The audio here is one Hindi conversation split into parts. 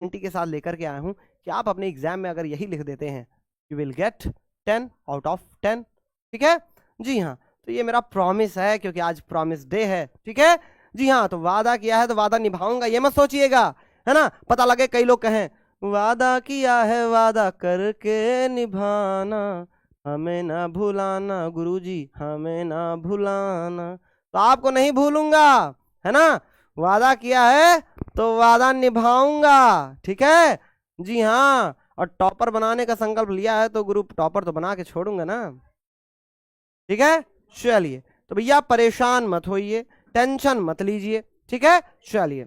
गारंटी के साथ लेकर के आया हूं कि आप अपने एग्जाम में अगर यही लिख देते हैं, you will get 10 out of 10। ठीक है जी हाँ, तो ये मेरा प्रॉमिस है क्योंकि आज प्रॉमिस डे है। ठीक है जी हाँ, तो वादा किया है तो वादा निभाऊंगा, ये मत सोचिएगा, है ना। पता लगे कई लोग कहें वादा किया है वादा करके निभाना, हमें ना भुलाना गुरुजी, हमें ना भुलाना। तो आपको नहीं भूलूंगा, है ना। वादा किया है तो वादा निभाऊंगा। ठीक है जी हाँ, और टॉपर बनाने का संकल्प लिया है तो गुरु टॉपर तो बना के छोड़ूंगा ना। ठीक है चलिए, तो भैया परेशान मत होइए, टेंशन मत लीजिए। ठीक है चलिए,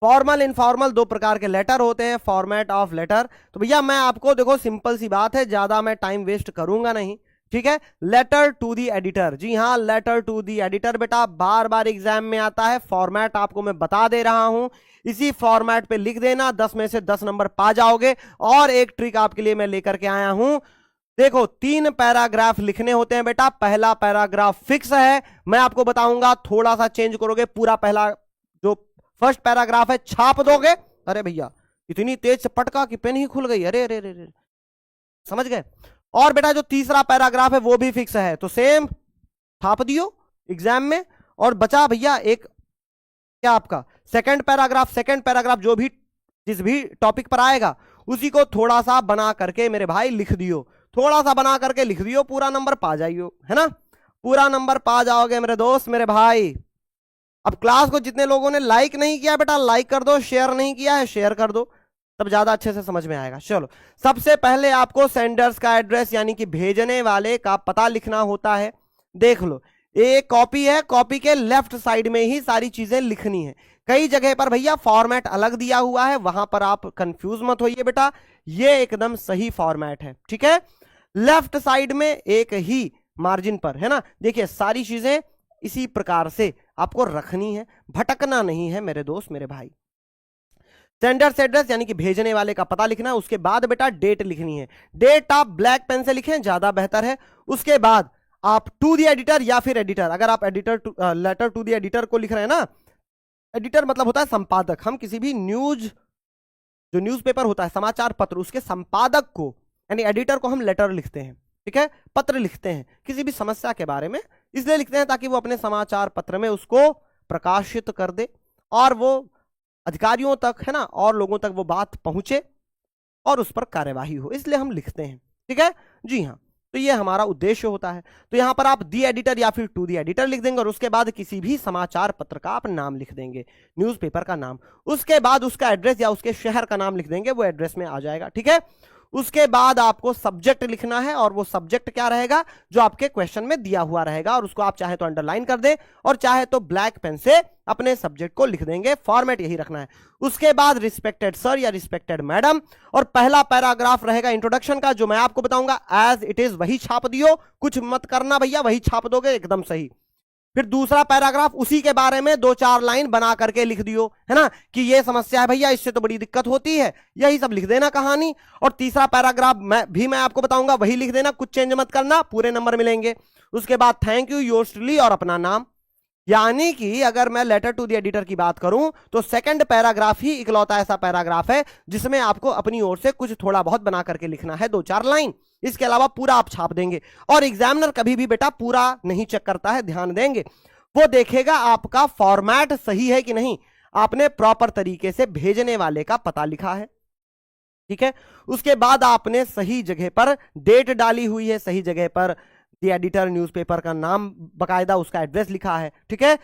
फॉर्मल इनफॉर्मल दो प्रकार के लेटर होते हैं, फॉर्मेट ऑफ लेटर। तो भैया मैं आपको देखो सिंपल सी बात है, ज्यादा मैं टाइम वेस्ट करूंगा नहीं। ठीक है, लेटर टू दी एडिटर, जी हाँ लेटर टू दी एडिटर बेटा बार बार एग्जाम में आता है। फॉर्मेट आपको मैं बता दे रहा हूं, इसी फॉर्मेट पे लिख देना, 10 में से 10 नंबर पा जाओगे। और एक ट्रिक आपके लिए मैं लेकर के आया हूं, देखो 3 पैराग्राफ लिखने होते हैं बेटा, पहला पैराग्राफ फिक्स है, मैं आपको बताऊंगा, थोड़ा सा चेंज करोगे, पूरा पहला जो फर्स्ट पैराग्राफ है छाप दोगे। अरे भैया इतनी तेज से पटका कि पेन ही खुल गई, अरे अरे अरे, समझ गए। और बेटा जो तीसरा पैराग्राफ है वो भी फिक्स है, तो सेम छाप दियो एग्जाम में। और बचा भैया एक क्या आपका सेकंड पैराग्राफ, सेकंड पैराग्राफ जो भी जिस भी टॉपिक पर आएगा उसी को थोड़ा सा बना करके मेरे भाई लिख दियो, थोड़ा सा बना करके लिख दियो, पूरा नंबर पा जाइयो, है ना, पूरा नंबर पा जाओगे मेरे दोस्त मेरे भाई। अब क्लास को जितने लोगों ने लाइक नहीं किया बेटा लाइक कर दो, शेयर नहीं किया है शेयर कर दो, तब ज्यादा अच्छे से समझ में आएगा। चलो सबसे पहले आपको सेंडर्स का एड्रेस यानी कि भेजने वाले का पता लिखना होता है। देख लो एक कॉपी है, कॉपी के लेफ्ट साइड में ही सारी चीजें लिखनी है। कई जगह पर भैया फॉर्मेट अलग दिया हुआ है, वहां पर आप कंफ्यूज मत होइए बेटा, ये एकदम सही फॉर्मेट है। ठीक है, लेफ्ट साइड में एक ही मार्जिन पर, है ना, देखिए सारी चीजें इसी प्रकार से आपको रखनी है, भटकना नहीं है मेरे दोस्त मेरे भाई। सेंडर्स एड्रेस यानी कि भेजने वाले का पता लिखना है, उसके बाद बेटा डेट लिखनी है, डेट आप ब्लैक पेन से लिखें ज्यादा बेहतर है। उसके बाद आप टू दी एडिटर या फिर एडिटर, अगर आप editor letter to the editor को लिख रहे हैं ना, एडिटर मतलब होता है संपादक, हम किसी भी न्यूज जो न्यूज़पेपर होता है समाचार पत्र उसके संपादक को यानी एडिटर को हम लेटर लिखते हैं। ठीक है, पत्र लिखते हैं किसी भी समस्या के बारे में, इसलिए लिखते हैं ताकि वो अपने समाचार पत्र में उसको प्रकाशित कर दे और वो अधिकारियों तक, है ना, और लोगों तक वो बात पहुंचे और उस पर कार्यवाही हो, इसलिए हम लिखते हैं। ठीक है जी हाँ, तो ये हमारा उद्देश्य होता है। तो यहां पर आप दी एडिटर या फिर टू दी एडिटर लिख देंगे और उसके बाद किसी भी समाचार पत्र का आप नाम लिख देंगे, न्यूज़पेपर का नाम, उसके बाद उसका एड्रेस या उसके शहर का नाम लिख देंगे, वो एड्रेस में आ जाएगा। ठीक है, उसके बाद आपको सब्जेक्ट लिखना है और वो सब्जेक्ट क्या रहेगा जो आपके क्वेश्चन में दिया हुआ रहेगा, और उसको आप चाहे तो अंडरलाइन कर दे और चाहे तो ब्लैक पेन से अपने सब्जेक्ट को लिख देंगे, फॉर्मेट यही रखना है। उसके बाद रिस्पेक्टेड सर या रिस्पेक्टेड मैडम, और पहला पैराग्राफ रहेगा इंट्रोडक्शन का जो मैं आपको बताऊंगा एज इट इज वही छाप दियो, कुछ मत करना भैया, वही छाप दोगे एकदम सही। फिर दूसरा पैराग्राफ उसी के बारे में 2-4 लाइन बना करके लिख दियो, है ना, कि ये समस्या है भैया, इससे तो बड़ी दिक्कत होती है, यही सब लिख देना कहानी। और तीसरा पैराग्राफ मैं आपको बताऊंगा वही लिख देना, कुछ चेंज मत करना, पूरे नंबर मिलेंगे। उसके बाद थैंक यू, योर्स ट्रूली और अपना नाम। यानी कि अगर मैं लेटर टू द एडिटर की बात करूं तो सेकंड पैराग्राफ ही इकलौता ऐसा पैराग्राफ है जिसमें आपको अपनी ओर से कुछ थोड़ा बहुत बना करके लिखना है, 2-4 लाइन, इसके अलावा पूरा आप छाप देंगे। और एग्जामिनर कभी भी बेटा पूरा नहीं चेक करता है, ध्यान देंगे, वो देखेगा आपका फॉर्मेट सही है कि नहीं, आपने प्रॉपर तरीके से भेजने वाले का पता लिखा है। ठीक है, उसके बाद आपने सही जगह पर डेट डाली हुई है, सही जगह पर दी एडिटर न्यूज़पेपर का नाम बकायदा उसका एड्रेस लिखा है। ठीक है,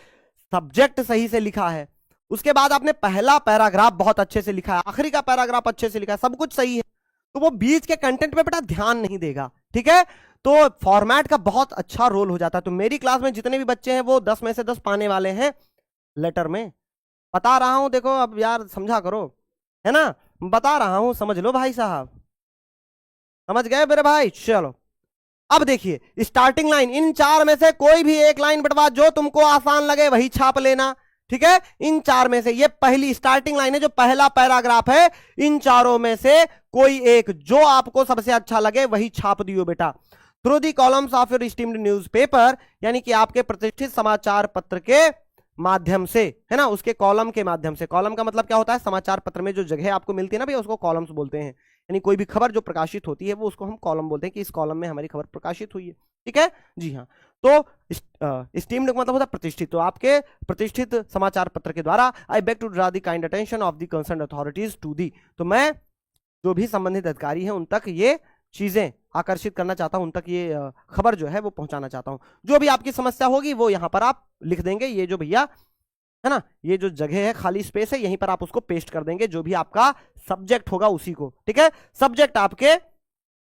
सब्जेक्ट सही से लिखा है। उसके बाद आपने पहला पैराग्राफ बहुत अच्छे से लिखा है, आखिरी का पैराग्राफ अच्छे से लिखा है, सब कुछ सही है, तो वो बीच के कंटेंट पे बेटा ध्यान नहीं देगा। ठीक है, तो फॉर्मेट का बहुत अच्छा रोल हो जाता है। तो मेरी क्लास में जितने भी बच्चे हैं वो 10 में से 10 पाने वाले हैं लेटर में, बता रहा हूं, देखो अब यार समझा करो, है ना, बता रहा हूं, समझ लो भाई साहब, समझ गए मेरे भाई। चलो अब देखिए स्टार्टिंग लाइन, इन 4 में से कोई भी एक लाइन बटवा, जो तुमको आसान लगे वही छाप लेना। ठीक है, इन 4 में से ये पहली स्टार्टिंग लाइन है, जो पहला पैराग्राफ है, इन चारों में से कोई एक जो आपको सबसे अच्छा लगे वही छाप दियो बेटा। Through the columns of your esteemed newspaper, यानी कि आपके प्रतिष्ठित समाचार पत्र के माध्यम से, है ना, उसके कॉलम के माध्यम से। कॉलम का मतलब क्या होता है, समाचार पत्र में जो जगह आपको मिलती है ना भैया, उसको कॉलम्स बोलते हैं। यानी कोई भी खबर जो प्रकाशित होती है वो उसको हम कॉलम बोलते हैं कि इस कॉलम में हमारी खबर प्रकाशित हुई है। ठीक है जी हाँ। तो स्टीम्ड मतलब होता है प्रतिष्ठित। तो आपके प्रतिष्ठित समाचार पत्र के द्वारा I beg to draw the kind attention of the concern authorities to the, तो मैं जो भी संबंधित अधिकारी हैं उन तक ये चीजें आकर्षित करना चाहता हूं, उन तक ये खबर जो है वो पहुंचाना चाहता हूं। जो भी आपकी समस्या होगी वो यहां पर आप लिख देंगे। ये जो भैया है ना, ये जो जगह है, खाली स्पेस है, यहीं पर आप उसको पेस्ट कर देंगे, जो भी आपका सब्जेक्ट होगा उसी को। ठीक है, सब्जेक्ट आपके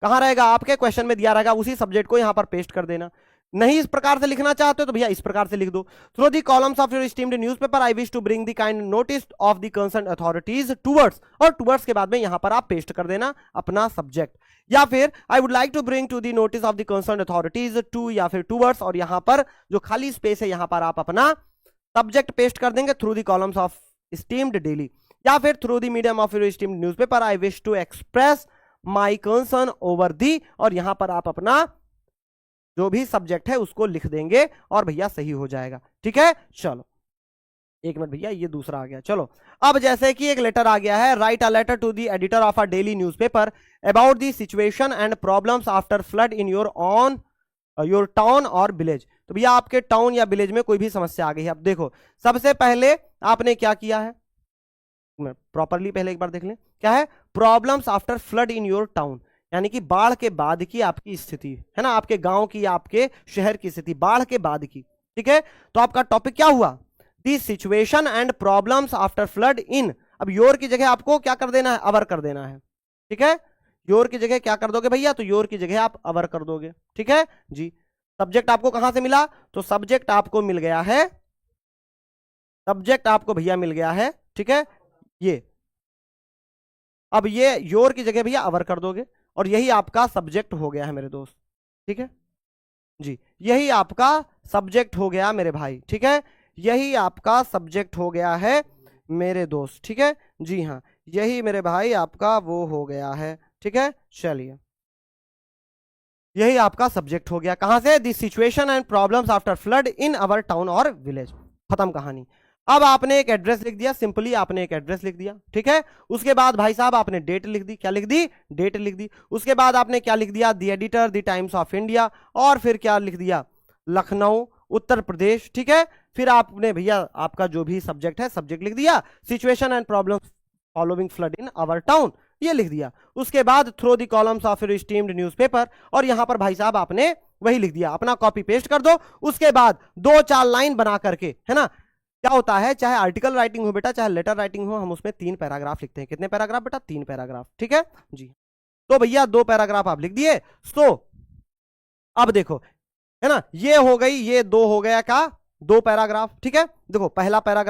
कहां रहेगा, आपके क्वेश्चन में दिया रहेगा, उसी सब्जेक्ट को यहां पर पेस्ट कर देना। नहीं इस प्रकार से लिखना चाहते हो तो भैया इस प्रकार से लिख दो, through the columns of your esteemed newspaper I wish to bring the kind notice of the concern authorities towards, और टुवर्ड्स के बाद में यहां पर आप पेस्ट कर देना अपना सब्जेक्ट। या फिर I would like to bring to the notice of the concern authorities to, या फिर टुवर्ड्स, और यहां पर जो खाली स्पेस है यहां पर आप अपना सब्जेक्ट पेस्ट कर देंगे, through the columns of esteemed daily. या फिर through the medium of your esteemed newspaper I wish to express my concern over the, और यहां पर आप अपना जो भी सब्जेक्ट है उसको लिख देंगे और भैया सही हो जाएगा। ठीक है, चलो एक मिनट भैया, ये दूसरा आ गया। चलो अब जैसे कि एक लेटर आ गया है, write a letter to the editor of a daily newspaper about the situation and problems after flood in your town और विलेज। तो भैया आपके टाउन या विलेज में कोई भी समस्या आ गई है। अब देखो सबसे पहले आपने क्या किया है, प्रॉपरली पहले एक बार देख लें, क्या है, problems after flood in your town, यानी कि बाढ़ के बाद की आपकी स्थिति, है ना, आपके गांव की, आपके शहर की स्थिति बाढ़ के बाद की। ठीक है, तो आपका टॉपिक क्या हुआ, the situation and problems after flood in. अब योर की जगह आपको क्या कर देना है, अवर कर देना है। ठीक है, योर की जगह क्या कर दोगे भैया, तो योर की जगह आप अवर कर दोगे। ठीक है जी। सब्जेक्ट आपको कहां से मिला, तो सब्जेक्ट आपको मिल गया है, सब्जेक्ट आपको भैया मिल गया है। ठीक है, ये अब ये योर की जगह भैया अवर कर दोगे, और यही आपका सब्जेक्ट हो गया है मेरे दोस्त। ठीक है जी, यही आपका सब्जेक्ट हो गया मेरे भाई। ठीक है, यही आपका सब्जेक्ट हो गया है मेरे दोस्त। ठीक है जी हाँ, यही मेरे भाई आपका वो हो गया है। ठीक है, चलिए यही आपका सब्जेक्ट हो गया, कहां से, the situation and problems after flood in our town और विलेज। खत्म कहानी। अब आपने एक एड्रेस लिख दिया, सिंपली आपने एक एड्रेस लिख दिया। ठीक है, उसके बाद भाई साहब आपने डेट लिख दी, क्या लिख दी, डेट लिख दी। उसके बाद आपने क्या लिख दिया, the editor, the times of India, और फिर क्या लिख दिया, लखनऊ उत्तर प्रदेश। ठीक है, फिर आपने भैया आपका जो भी सब्जेक्ट है सब्जेक्ट लिख दिया, situation and problem following flood in our town, ये लिख दिया। उसके बाद through the columns of your esteemed newspaper, और यहां पर भाई साहब आपने वही लिख दिया, अपना कॉपी पेस्ट कर दो। उसके बाद 2-4 लाइन बना करके, है ना, क्या होता है, चाहे आर्टिकल राइटिंग हो बेटा, चाहे लेटर राइटिंग हो, हम उसमें 3 पैराग्राफ लिखते हैं। कितने पैराग्राफ बेटा, 3 पैराग्राफ। ठीक है जी, तो भैया 2 पैराग्राफ आप लिख दिए। तो अब देखो, है ना, ये हो गई, ये 2 हो गया का 2 पैराग्राफ। ठीक है, देखो पहला पैराग्राफ